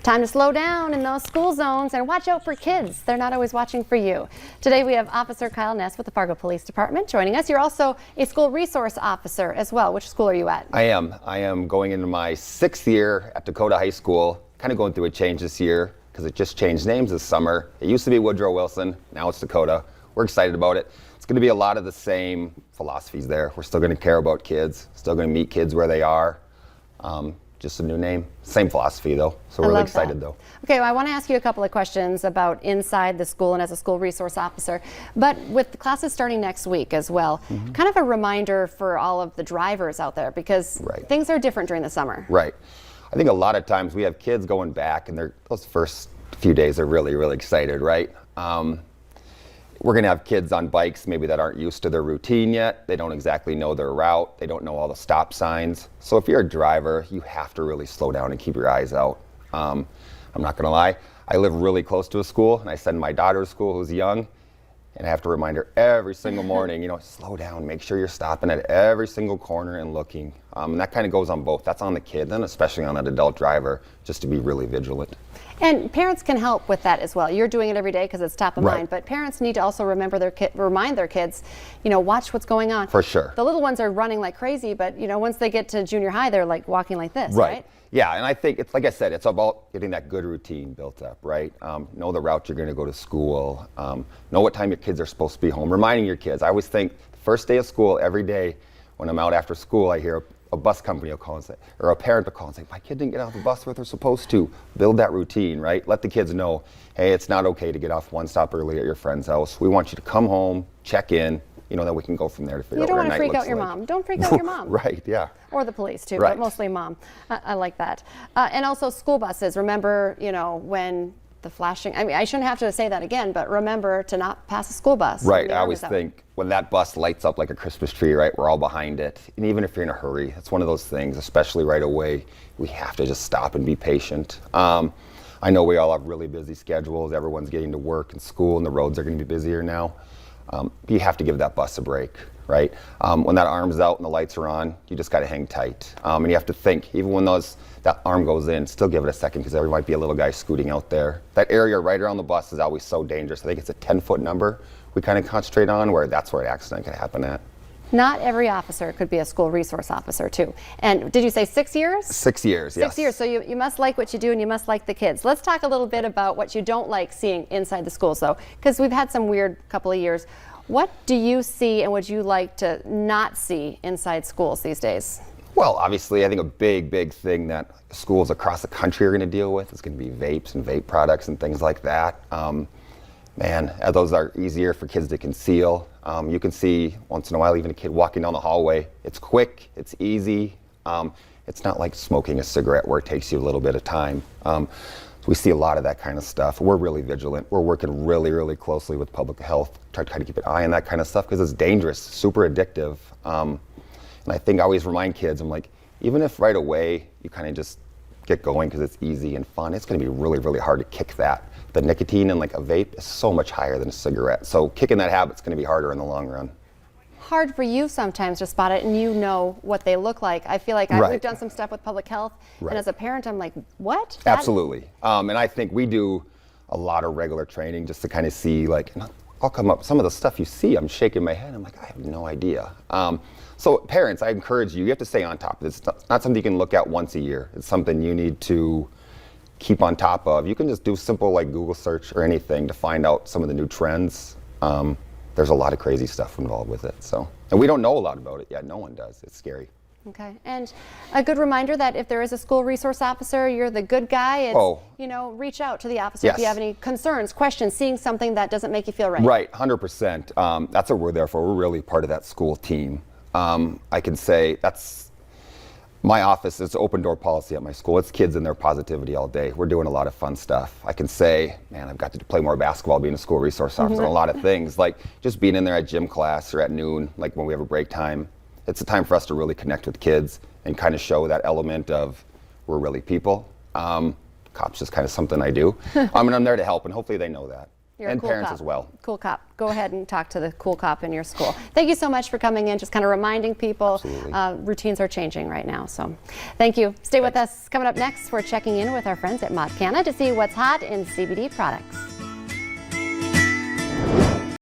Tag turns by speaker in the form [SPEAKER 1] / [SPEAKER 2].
[SPEAKER 1] Time to slow down in those school zones and watch out for kids. They're not always watching for you. Today we have Officer Kyle Ness with the Fargo Police Department joining us. You're also a school resource officer as well. Which school are you at?
[SPEAKER 2] I am going into my 6th year at Dakota High School. Kind of going through a change this year because it just changed names this summer. It used to be Woodrow Wilson, now it's Dakota. We're excited about it. It's going to be a lot of the same philosophies there. We're still going to care about kids, still going to meet kids where they are. Just a new name, same philosophy though, so we're really excited though.
[SPEAKER 1] Okay, well, I want to ask you a couple of questions about inside the school and as a school resource officer, but with the classes starting next week as well, kind of a reminder for all of the drivers out there because things are different during the summer.
[SPEAKER 2] Right. I think a lot of times we have kids going back and those first few days are really, really excited, right? We're going to have kids on bikes maybe that aren't used to their routine yet. They don't exactly know their route. They don't know all the stop signs. So if you're a driver, you have to really slow down and keep your eyes out. I'm not going to lie. I live really close to a school and I send my daughter to school who's young and I have to remind her every single morning, slow down, make sure you're stopping at every single corner and looking. And that kind of goes on both. That's on the kid and especially on an adult driver, just to be really vigilant.
[SPEAKER 1] And parents can help with that as well. You're doing it every day because it's top of mind, but parents need to also remind their kids, watch what's going on.
[SPEAKER 2] For sure.
[SPEAKER 1] The little ones are running like crazy, but once they get to junior high, they're like walking like this, right?
[SPEAKER 2] Yeah, and I think it's like I said, it's about getting that good routine built up, right? Know the route you're going to go to school. Know what time your kids are supposed to be home. Reminding your kids. I always think the first day of school, every day when I'm out after school, I hear a bus company will call and say, or a parent will call and say, my kid didn't get off the bus where they're supposed to. Build that routine, right? Let the kids know, hey, it's not okay to get off one stop early at your friend's house. We want you to come home, check in, then we can go from there to figure out what your night looks like. You don't want to freak out your mom. Don't freak out your mom. Right, yeah.
[SPEAKER 1] Or the police too, but mostly mom. I like that. And also school buses. Remember, when the flashing, I shouldn't have to say that again, but remember to not pass a school bus.
[SPEAKER 2] Right, I always think when that bus lights up like a Christmas tree, right, we're all behind it. And even if you're in a hurry, it's one of those things, especially right away, we have to just stop and be patient. I know we all have really busy schedules. Everyone's getting to work and school and the roads are going to be busier now. You have to give that bus a break, right? When that arm's out and the lights are on, you just got to hang tight. And you have to think, even when that arm goes in, still give it a second because there might be a little guy scooting out there. That area right around the bus is always so dangerous. I think it's a 10-foot number we kind of concentrate on where that's where an accident can happen at.
[SPEAKER 1] Not every officer could be a school resource officer too. And did you say 6 years?
[SPEAKER 2] 6 years, yes.
[SPEAKER 1] 6 years, so you must like what you do and you must like the kids. Let's talk a little bit about what you don't like seeing inside the schools though, because we've had some weird couple of years. What do you see and would you like to not see inside schools these days?
[SPEAKER 2] Well, obviously, I think a big thing that schools across the country are going to deal with is going to be vapes and vape products and things like that. Those are easier for kids to conceal. You can see once in a while even a kid walking down the hallway. It's quick, it's easy. It's not like smoking a cigarette where it takes you a little bit of time. We see a lot of that kind of stuff. We're really vigilant. We're working really closely with public health, try to keep an eye on that kind of stuff because it's dangerous, super addictive. And I think I always remind kids, I'm like, even if right away you kind of just get going because it's easy and fun, it's going to be really hard to kick that. The nicotine in like a vape is so much higher than a cigarette. So kicking that habit's going to be harder in the long run.
[SPEAKER 1] Hard for you sometimes to spot it and you know what they look like. I feel like we've done some stuff with public health and as a parent I'm like, what?
[SPEAKER 2] Absolutely. And I think we do a lot of regular training just to kind of see like, I'll come up, some of the stuff you see, I'm shaking my head, I'm like, I have no idea. So parents, I encourage you have to stay on top of this. It's not something you can look at once a year. It's something you need to keep on top of. You can just do simple like Google search or anything to find out some of the new trends. There's a lot of crazy stuff involved with it. And we don't know a lot about it yet. No one does. It's scary.
[SPEAKER 1] Okay, and a good reminder that if there is a school resource officer, you're the good guy. It's, reach out to the officer if you have any concerns, questions, seeing something that doesn't make you feel right.
[SPEAKER 2] Right, 100%. That's what we're there for. We're really part of that school team. I can say that's my office. It's open door policy at my school. It's kids and their positivity all day. We're doing a lot of fun stuff. I can say, man, I've got to play more basketball being a school resource officer and a lot of things, like just being in there at gym class or at noon, like when we have a break time. It's a time for us to really connect with kids and kind of show that element of we're really people. Cops just kind of something I do. And I'm there to help, and hopefully they know that.
[SPEAKER 1] You're a
[SPEAKER 2] and
[SPEAKER 1] cool
[SPEAKER 2] parents
[SPEAKER 1] cop.
[SPEAKER 2] as well.
[SPEAKER 1] Cool cop. Go ahead and talk to the cool cop in your school. Thank you so much for coming in, just kind of reminding people routines are changing right now. So thank you. Stay with us. Coming up next, we're checking in with our friends at Mod Canna to see what's hot in CBD products.